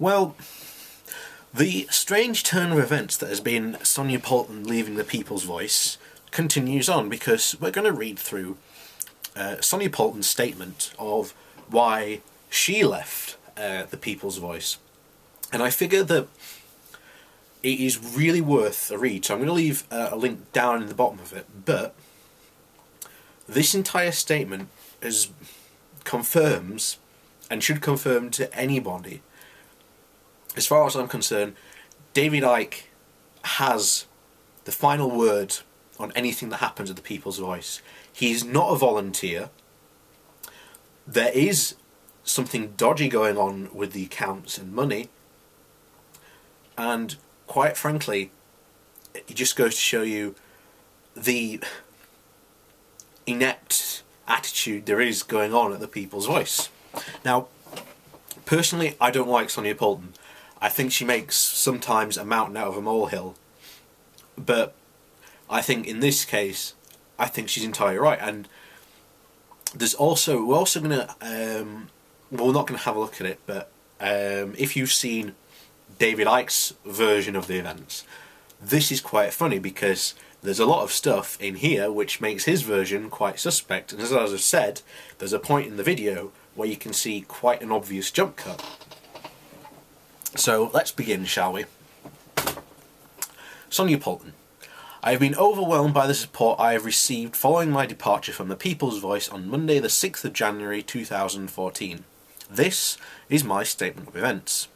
Well, the strange turn of events that has been Sonia Poulton leaving the People's Voice continues on, because we're going to read through Sonia Poulton's statement of why she left the People's Voice. And I figure that it is really worth a read, so I'm going to leave a link down in the bottom of it. But this entire statement confirms, and should confirm to anybody, as far as I'm concerned, David Icke has the final word on anything that happens at the People's Voice. He's not a volunteer. There is something dodgy going on with the accounts and money, and quite frankly, it just goes to show you the inept attitude there is going on at the People's Voice. Now, personally, I don't like Sonia Poulton. I think she makes sometimes a mountain out of a molehill, but I think in this case, I think she's entirely right. And there's also, we're also going to, we're not going to have a look at it, but if you've seen David Icke's version of the events, this is quite funny, because there's a lot of stuff in here which makes his version quite suspect. And as I've said, there's a point in the video where you can see quite an obvious jump cut. So let's begin, shall we? Sonia Poulton. I have been overwhelmed by the support I have received following my departure from the People's Voice on Monday the 6th of January 2014. This is my statement of events.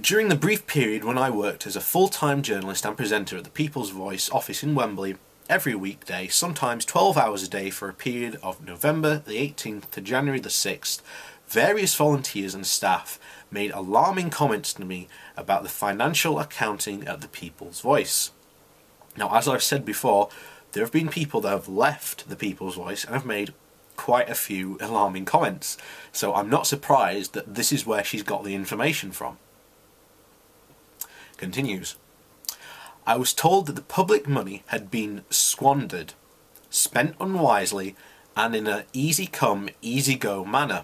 During the brief period when I worked as a full-time journalist and presenter at the People's Voice office in Wembley, every weekday, sometimes 12 hours a day for a period of November the 18th to January the 6th, various volunteers and staff made alarming comments to me about the financial accounting at the People's Voice. Now, as I've said before, there have been people that have left the People's Voice and have made quite a few alarming comments, so I'm not surprised that this is where she's got the information from. Continues. I was told that the public money had been squandered, spent unwisely, and in an easy-come, easy-go manner.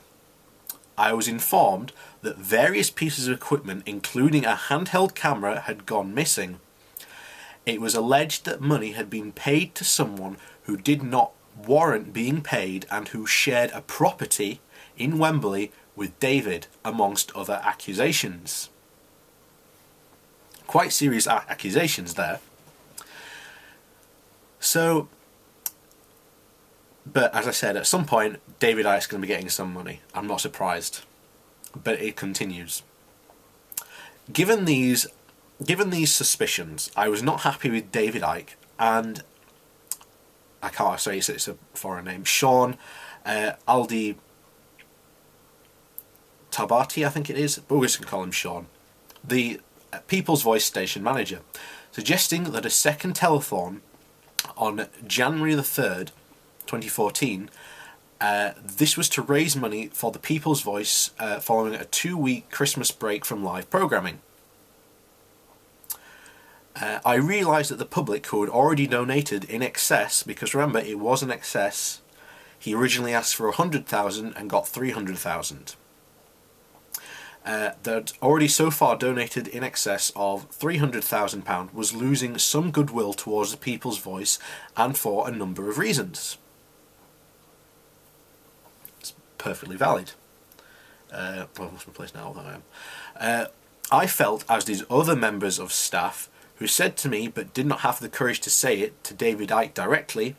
I was informed that various pieces of equipment, including a handheld camera, had gone missing. It was alleged that money had been paid to someone who did not warrant being paid and who shared a property in Wembley with David, amongst other accusations. Quite serious accusations there. So, but as I said, at some point David Icke's going to be getting some money. I'm not surprised. But it continues. Given these suspicions, I was not happy with David Icke and I can't say it's a foreign name. Sean Aldi Tabati, I think it is, but we're just going to call him Sean, the People's Voice station manager, suggesting that a second telethon on January the 3rd, 2014, this was to raise money for the People's Voice following a 2-week Christmas break from live programming. I realised that the public who had already donated in excess, because remember it was an excess, he originally asked for 100,000 and got 300,000. That already so far donated in excess of £300,000 was losing some goodwill towards the People's Voice, and for a number of reasons. It's perfectly valid. Well, I've lost my place now, although I am. I felt, as did other members of staff, who said to me, but did not have the courage to say it to David Icke directly,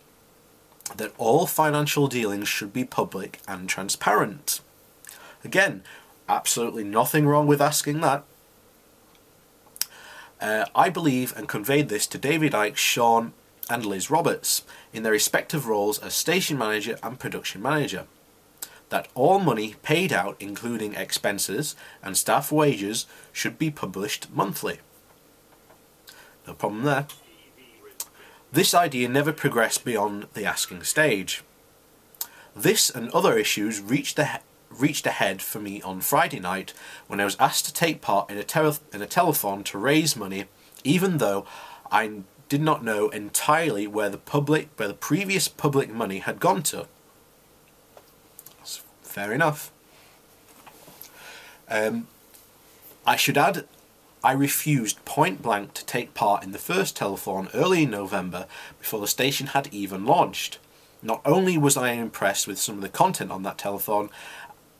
that all financial dealings should be public and transparent. Again, absolutely nothing wrong with asking that. I believe and conveyed this to David Icke, Sean and Liz Roberts in their respective roles as station manager and production manager, that all money paid out, including expenses and staff wages, should be published monthly. No problem there. This idea never progressed beyond the asking stage. This and other issues reached a head for me on Friday night when I was asked to take part in a telethon to raise money, even though I did not know entirely where the previous public money had gone to. That's fair enough. I should add, I refused point blank to take part in the first telethon early in November before the station had even launched. Not only was I impressed with some of the content on that telethon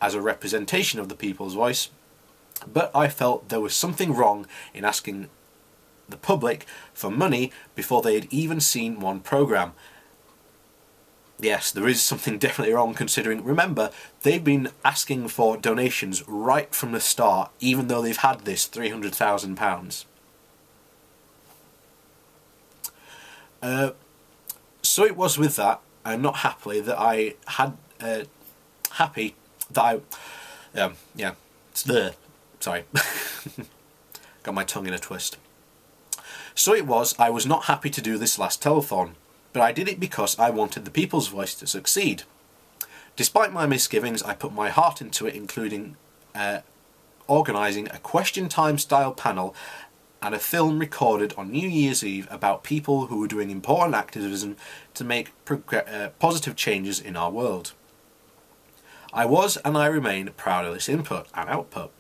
as a representation of the people's voice, but I felt there was something wrong in asking the public for money before they had even seen one programme. Yes, there is something definitely wrong, considering, remember, they've been asking for donations right from the start, even though they've had this £300,000. So it was with that, and not happily, that I had, happy that I, yeah, it's there, sorry, got my tongue in a twist. So it was, I was not happy to do this last telethon, but I did it because I wanted the people's voice to succeed. Despite my misgivings, I put my heart into it, including organising a question time style panel and a film recorded on New Year's Eve about people who were doing important activism to make positive changes in our world. I was and I remain proud of this input and output,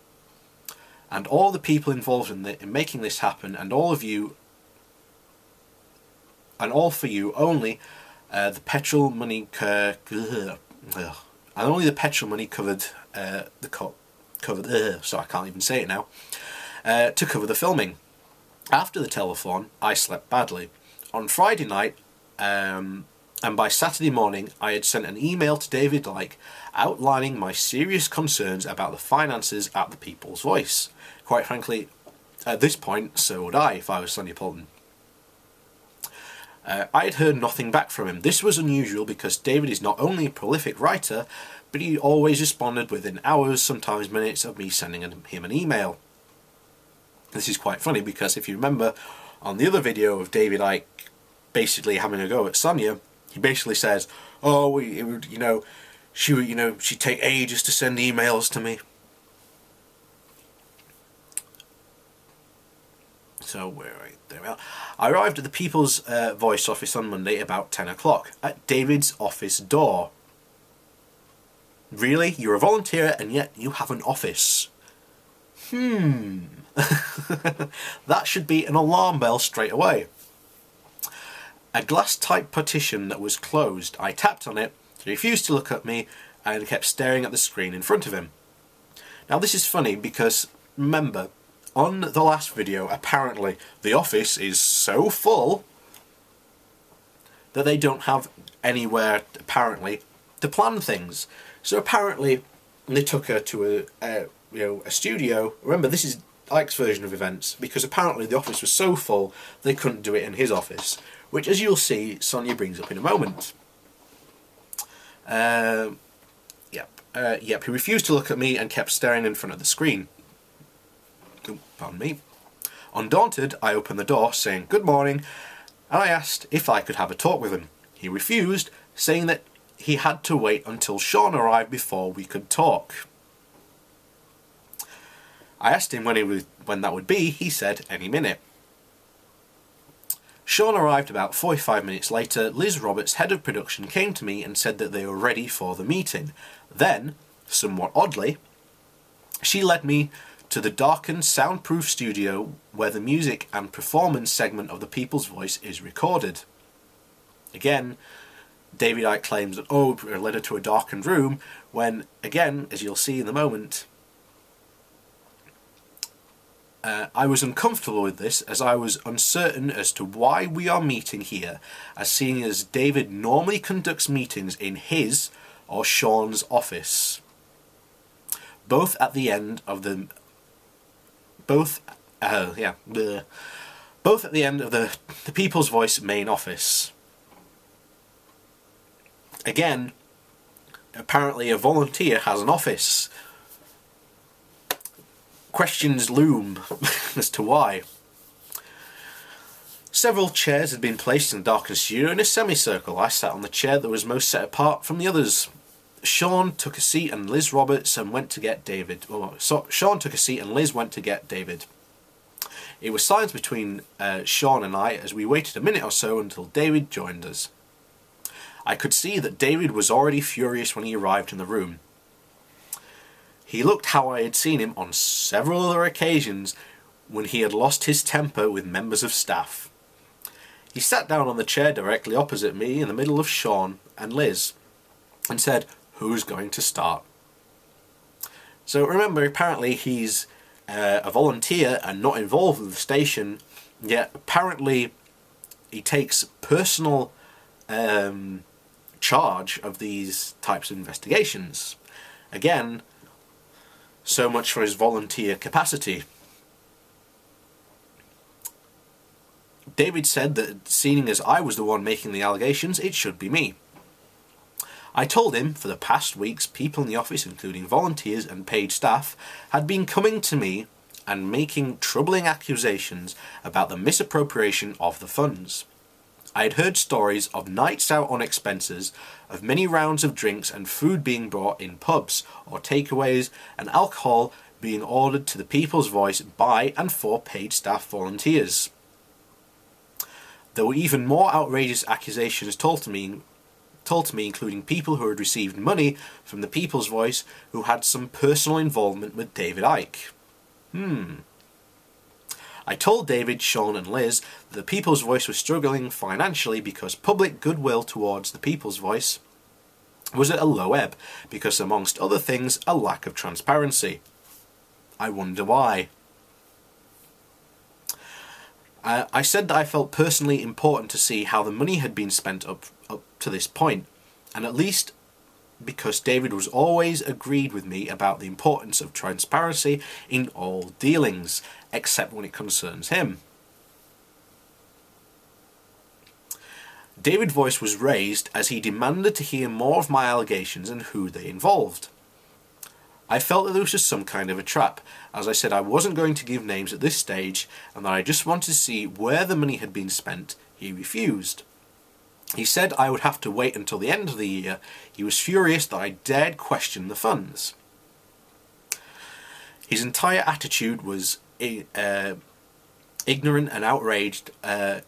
and all the people involved in making this happen, and all of you, and all for you. Only the petrol money and only the petrol money covered so I can't even say it now, to cover the filming. After the telethon, I slept badly. On Friday night, and by Saturday morning, I had sent an email to David Icke outlining my serious concerns about the finances at the People's Voice. Quite frankly, at this point, so would I if I was Sonia Poulton. I had heard nothing back from him. This was unusual because David is not only a prolific writer, but he always responded within hours, sometimes minutes, of me sending him an email. This is quite funny because if you remember on the other video of David Icke basically having a go at Sonia, he basically says, "Oh, she'd take ages to send emails to me." So there we are. I arrived at the People's Voice office on Monday about 10 o'clock at David's office door. Really? You're a volunteer and yet you have an office? That should be an alarm bell straight away. A glass-type partition that was closed. I tapped on it. He refused to look at me and kept staring at the screen in front of him. Now this is funny because, remember, on the last video, apparently the office is so full that they don't have anywhere, apparently, to plan things. So apparently they took her to a studio. Remember, this is Icke's version of events, because apparently the office was so full they couldn't do it in his office, which, as you'll see, Sonia brings up in a moment. He refused to look at me and kept staring in front of the screen. Pardon me. Undaunted, I opened the door, saying good morning, and I asked if I could have a talk with him. He refused, saying that he had to wait until Sean arrived before we could talk. I asked him when that would be. He said any minute. Sean arrived about 45 minutes later. Liz Roberts, head of production, came to me and said that they were ready for the meeting. Then, somewhat oddly, she led me to the darkened, soundproof studio where the music and performance segment of the People's Voice is recorded. Again, David Icke claims that, oh, it led her to a darkened room, when, again, as you'll see in a moment, I was uncomfortable with this, as I was uncertain as to why we are meeting here, as seeing as David normally conducts meetings in his or Sean's office, both at the end of the People's Voice main office. Again, apparently a volunteer has an office. Questions loom as to why. Several chairs had been placed in the darkened studio in a semicircle. I sat on the chair that was most set apart from the others. Sean took a seat and Liz Roberts and went to get David. Sean took a seat and Liz went to get David. It was silence between Sean and I as we waited a minute or so until David joined us. I could see that David was already furious when he arrived in the room. He looked how I had seen him on several other occasions when he had lost his temper with members of staff. He sat down on the chair directly opposite me in the middle of Sean and Liz and said, "Who's going to start?" So remember, apparently he's a volunteer and not involved with the station, yet apparently he takes personal charge of these types of investigations. Again, so much for his volunteer capacity. David said that seeing as I was the one making the allegations, it should be me. I told him for the past weeks people in the office, including volunteers and paid staff, had been coming to me and making troubling accusations about the misappropriation of the funds. I had heard stories of nights out on expenses, of many rounds of drinks and food being brought in pubs or takeaways, and alcohol being ordered to the People's Voice by and for paid staff volunteers. There were even more outrageous accusations told to me, including people who had received money from the People's Voice who had some personal involvement with David Icke. I told David, Sean and Liz that the People's Voice was struggling financially because public goodwill towards the People's Voice was at a low ebb because, amongst other things, a lack of transparency. I wonder why. I said that I felt personally important to see how the money had been spent up to this point, and at least because David was always agreed with me about the importance of transparency in all dealings, except when it concerns him. David's voice was raised as he demanded to hear more of my allegations and who they involved. I felt that there was just some kind of a trap, as I said I wasn't going to give names at this stage and that I just wanted to see where the money had been spent. He refused. He said I would have to wait until the end of the year. He was furious that I dared question the funds. His entire attitude was ignorant and outraged by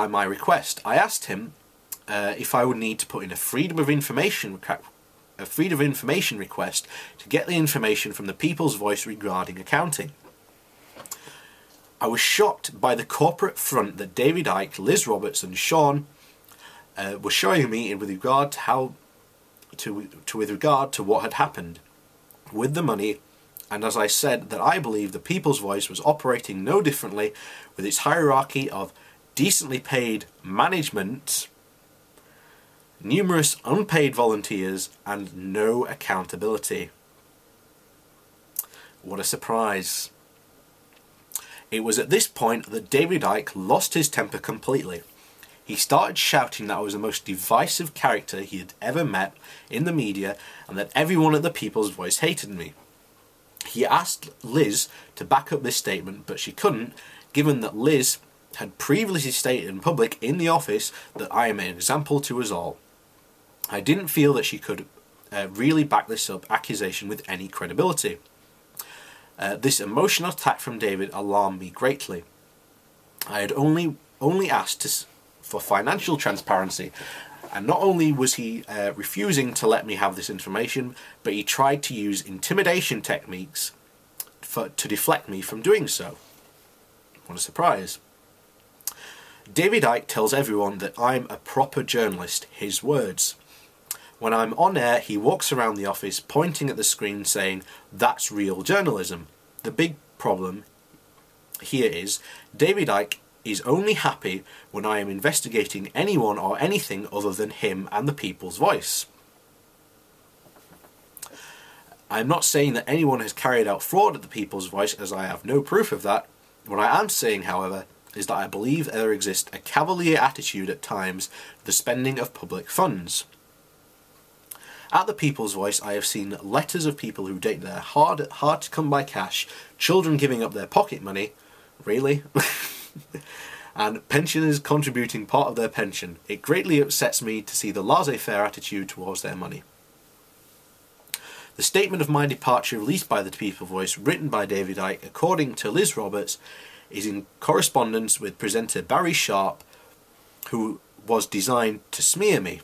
my request. I asked him if I would need to put in a Freedom of Information request to get the information from the People's Voice regarding accounting. I was shocked by the corporate front that David Icke, Liz Roberts and Sean were showing me with regard to what had happened with the money, and as I said that I believe the People's Voice was operating no differently with its hierarchy of decently paid management, numerous unpaid volunteers and no accountability. What a surprise. It was at this point that David Icke lost his temper completely. He started shouting that I was the most divisive character he had ever met in the media and that everyone at the People's Voice hated me. He asked Liz to back up this statement, but she couldn't, given that Liz had previously stated in public in the office that I am an example to us all. I didn't feel that she could really back this up accusation with any credibility. This emotional attack from David alarmed me greatly. I had only asked for financial transparency, and not only was he refusing to let me have this information, but he tried to use intimidation techniques to deflect me from doing so. What a surprise. David Icke tells everyone that I'm a proper journalist, his words. When I'm on air, he walks around the office pointing at the screen saying, "That's real journalism." The big problem here is David Icke is only happy when I am investigating anyone or anything other than him and the People's Voice. I'm not saying that anyone has carried out fraud at the People's Voice, as I have no proof of that. What I am saying, however, is that I believe there exists a cavalier attitude at times to the spending of public funds. At the People's Voice, I have seen letters of people who date their hard to come by cash, children giving up their pocket money, really, and pensioners contributing part of their pension. It greatly upsets me to see the laissez-faire attitude towards their money. The statement of my departure released by the People's Voice, written by David Icke, according to Liz Roberts, is in correspondence with presenter Barry Sharp, who was designed to smear me.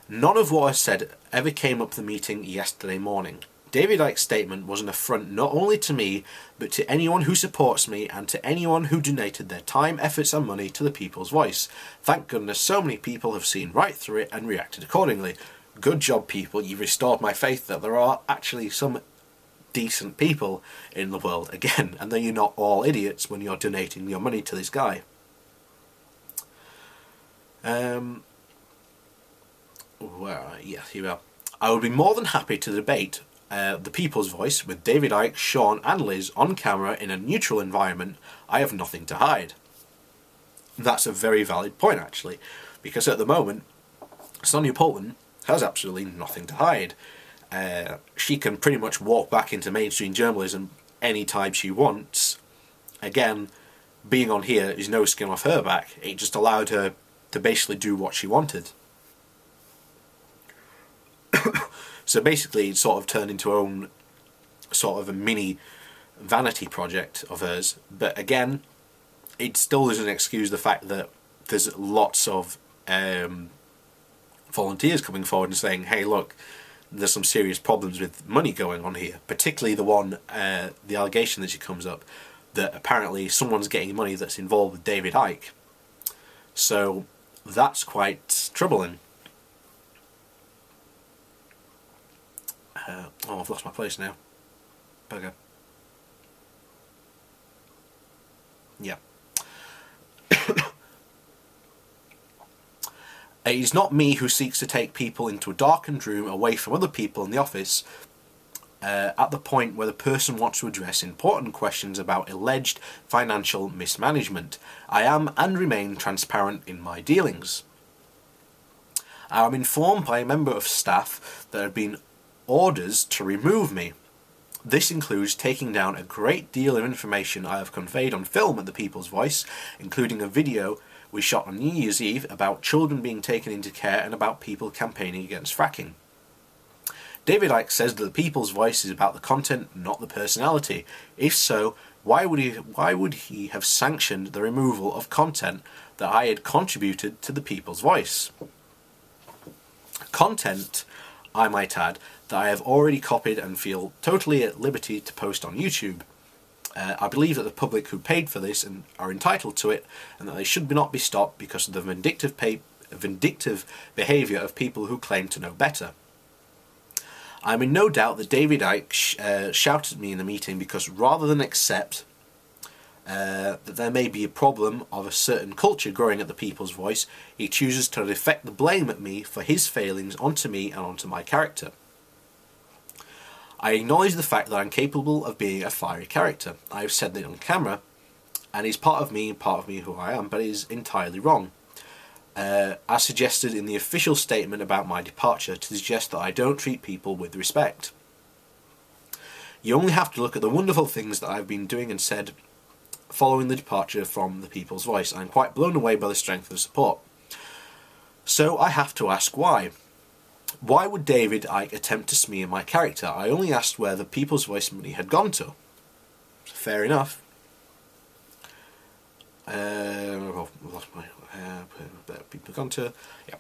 None of what I said ever came up the meeting yesterday morning. David Icke's statement was an affront not only to me, but to anyone who supports me and to anyone who donated their time, efforts and money to the People's Voice. Thank goodness so many people have seen right through it and reacted accordingly. Good job, people. You've restored my faith that there are actually some decent people in the world again, and that you're not all idiots when you're donating your money to this guy. Yes, here we are. I would be more than happy to debate the People's Voice with David Icke, Sean and Liz on camera in a neutral environment. I have nothing to hide. That's a very valid point, actually, because at the moment Sonia Poulton has absolutely nothing to hide. She can pretty much walk back into mainstream journalism anytime she wants. Again, being on here is no skin off her back. It just allowed her to basically do what she wanted. So basically it sort of turned into her own sort of a mini vanity project of hers. But again, it still doesn't excuse the fact that there's lots of volunteers coming forward and saying, hey look, there's some serious problems with money going on here. Particularly the one, the allegation that she comes up, that apparently someone's getting money that's involved with David Icke. So that's quite troubling. Oh, I've lost my place now. Bugger. Yeah. It is not me who seeks to take people into a darkened room away from other people in the office at the point where the person wants to address important questions about alleged financial mismanagement. I am and remain transparent in my dealings. I am informed by a member of staff that there have been orders to remove me. This includes taking down a great deal of information I have conveyed on film at the People's Voice, including a video we shot on New Year's Eve about children being taken into care and about people campaigning against fracking. David Icke says that the People's Voice is about the content, not the personality. If so, why would he have sanctioned the removal of content that I had contributed to the People's Voice? Content, I might add, that I have already copied and feel totally at liberty to post on YouTube. I believe that the public who paid for this and are entitled to it, and that they should not be stopped because of the vindictive behaviour of people who claim to know better. I am in no doubt that David Icke shouted at me in the meeting because rather than accept that there may be a problem of a certain culture growing at the People's Voice, he chooses to deflect the blame at me for his failings onto me and onto my character. I acknowledge the fact that I'm capable of being a fiery character. I have said that on camera, and he's part of me who I am, but it is entirely wrong. As suggested in the official statement about my departure, to suggest that I don't treat people with respect. You only have to look at the wonderful things that I've been doing and said following the departure from the People's Voice. I'm quite blown away by the strength of the support. So I have to ask why. Why would David Icke attempt to smear my character? I only asked where the People's Voice money had gone to. Fair enough. People gone to. Yeah.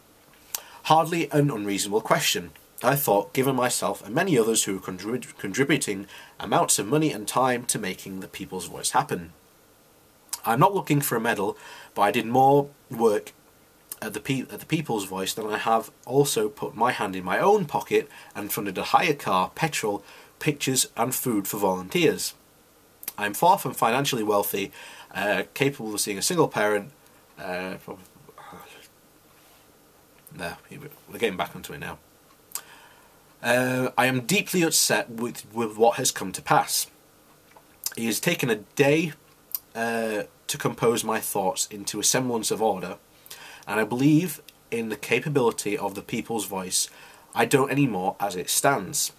Hardly an unreasonable question. I thought, given myself and many others who are contributing amounts of money and time to making the People's Voice happen. I'm not looking for a medal, but I did more work at the People's Voice than I have also put my hand in my own pocket and funded a hire car, petrol, pictures and food for volunteers. I'm far from financially wealthy, capable of seeing a single parent. There, we're getting back onto it now. I am deeply upset with what has come to pass. It has taken a day to compose my thoughts into a semblance of order, and I believe in the capability of the People's Voice. I don't anymore as it stands.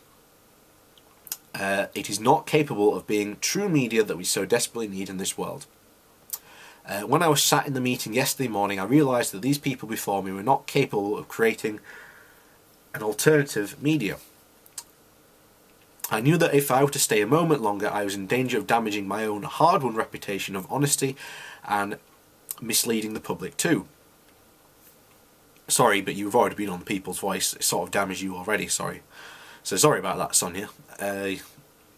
It is not capable of being true media that we so desperately need in this world. When I was sat in the meeting yesterday morning, I realised that these people before me were not capable of creating an alternative media. I knew that if I were to stay a moment longer, I was in danger of damaging my own hard-won reputation of honesty and misleading the public too. Sorry, but you've already been on the People's Voice. It sort of damaged you already, sorry. So sorry about that, Sonia.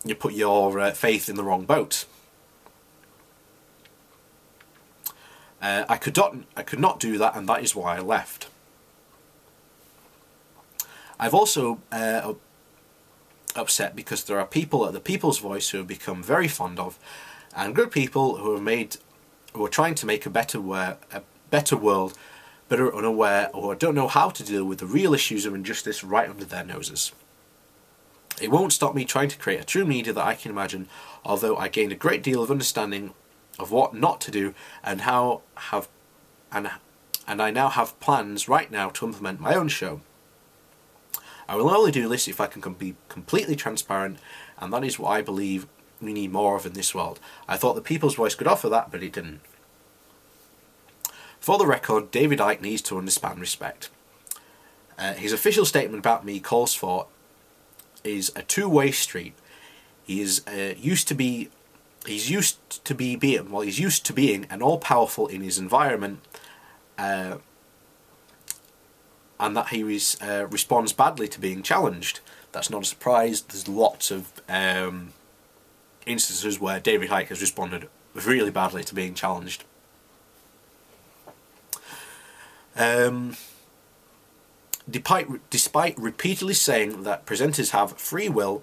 You put your faith in the wrong boat. I could not do that, and that is why I left. I've also upset because there are people at the People's Voice who have become very fond of, and good people who are trying to make a better world, but are unaware or don't know how to deal with the real issues of injustice right under their noses. It won't stop me trying to create a true media that I can imagine, although I gained a great deal of understanding of what not to do and and I now have plans right now to implement my own show. I will only do this if I can be completely transparent, and that is what I believe we need more of in this world. I thought the People's Voice could offer that, but it didn't. For the record, David Icke needs to understand respect. His official statement about me calls for is a two-way street. He's used to being an all-powerful in his environment, and that he responds badly to being challenged. That's not a surprise. There's lots of instances where David Icke has responded really badly to being challenged. Despite repeatedly saying that presenters have free will,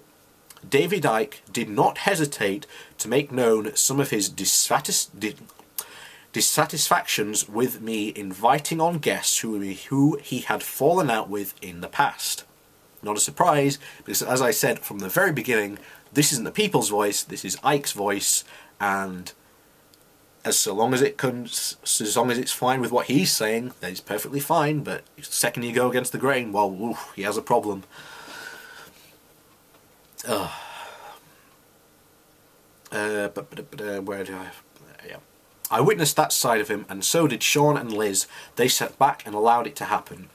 David Icke did not hesitate to make known some of his dissatisfactions with me inviting on guests who he had fallen out with in the past. Not a surprise, because as I said from the very beginning, this isn't the People's Voice, this is Icke's voice, and as long as it's fine with what he's saying, then it's perfectly fine, but the second you go against the grain, well, oof, he has a problem. Where do I... Yeah. I witnessed that side of him, and so did Sean and Liz. They sat back and allowed it to happen.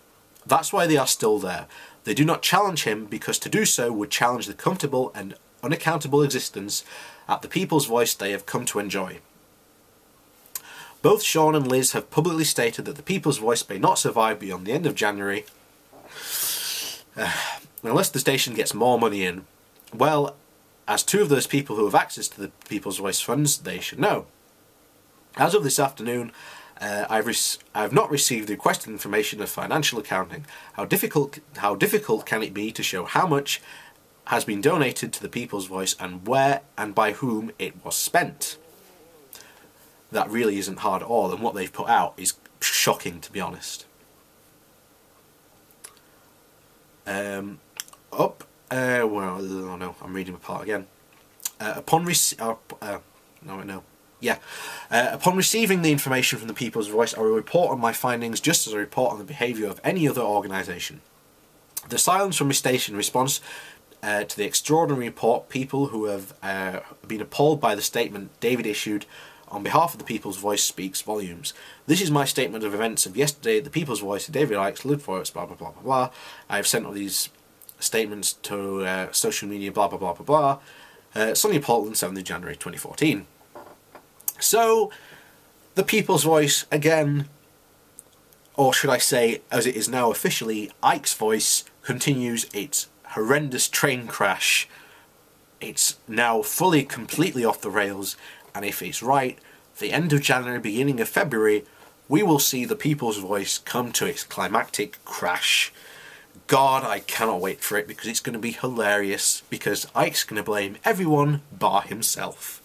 That's why they are still there. They do not challenge him, because to do so would challenge the comfortable and unaccountable existence at the People's Voice they have come to enjoy. Both Sean and Liz have publicly stated that the People's Voice may not survive beyond the end of January, unless the station gets more money in. Well, as two of those people who have access to the People's Voice funds, they should know. As of this afternoon, I have not received the requested information of financial accounting. How difficult can it be to show how much has been donated to the People's Voice and where and by whom it was spent? That really isn't hard at all, and what they've put out is shocking, to be honest. Well, no, I'm reading my part again. Upon receiving the information from the People's Voice, I will report on my findings just as I report on the behaviour of any other organisation. The silence from my station in response to the extraordinary report, people who have been appalled by the statement David issued on behalf of the People's Voice speaks volumes. This is my statement of events of yesterday. The People's Voice, David Icke, lived for us, blah blah blah blah blah. I have sent all these statements to social media, blah blah blah blah blah. Sonia Poulton, 7th of January 2014. So, the People's Voice, again, or should I say, as it is now officially, Icke's Voice, continues its horrendous train crash. It's now fully, completely off the rails, and if it's right, the end of January, beginning of February, we will see the People's Voice come to its climactic crash. God, I cannot wait for it, because it's going to be hilarious, because Icke's going to blame everyone bar himself.